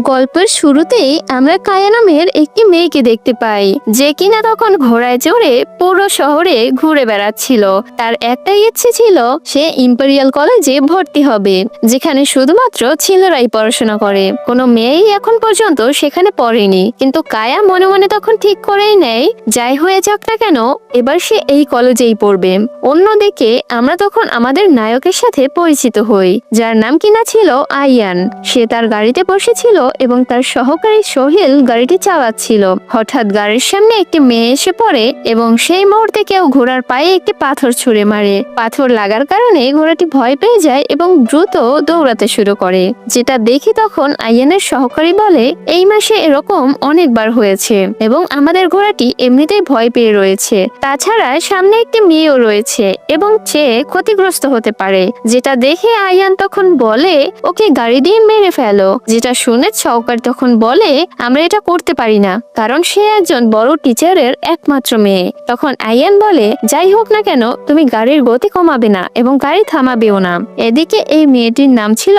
গল্পের শুরুতেই আমরা কায়া নামের একটি মেয়েকে দেখতে পাই, যে কিনা তখন ঘোড়ায় চড়ে পুরো শহরে ঘুরে বেড়াচ্ছিল। তার একটাই ইচ্ছে ছিল সে ইম্পেরিয়াল কলেজে ভর্তি হবে, যেখানে শুধুমাত্র ছেলেরাই পড়াশোনা করে। কোনো মেয়েই এখন পর্যন্ত সেখানে পড়েনি। কিন্তু কায়া মনে মনে তখন ঠিক করেই নেয়, যাই হয়ে যাক না কেন এবার সে এই কলেজেই পড়বে। অন্যদিকে আমরা তখন আমাদের নায়কের সাথে পরিচিত হই, যার নাম কিনা ছিল আয়ান। সে তার গাড়িতে বসেছিল এবং তার সহকারী সোহেল গাড়িটি চালাচ্ছিল। হঠাৎ গাড়ির সামনে একটি মেয়ে এসে পড়ে এবং সেই মুহূর্তে কেউ ঘোড়ার পায়ে একটি পাথর ছুঁড়ে মারে। পাথর লাগার কারণে ঘোড়াটি ভয় পেয়ে যায় এবং দ্রুত দৌড়াতে শুরু করে। যেটা দেখি তখন আয়ানের সহকারী বলে, এই মাসে এরকম অনেকবার হয়েছে এবং আমাদের ঘোড়াটি এমনিতেই ভয় পেয়ে রয়েছে। তাছাড়া সামনে একটি মেয়েও রয়েছে এবং সে ক্ষতিগ্রস্ত হতে পারে। যেটা দেখে আয়ান তখন বলে, ওকে গাড়ি দিয়ে মেরে ফেলো। যেটা শুনে সহকারী তখন বলে, আমরা এটা করতে পারি না, কারণ সে একজন বড় টিচারের একমাত্র মেয়ে। তখন আয়ান বলে, যাই হোক না কেন তুমি গাড়ির গতি কমাবে না এবং গাড়ি থামাবেও না। এদিকে এই মেয়েটির নাম ছিল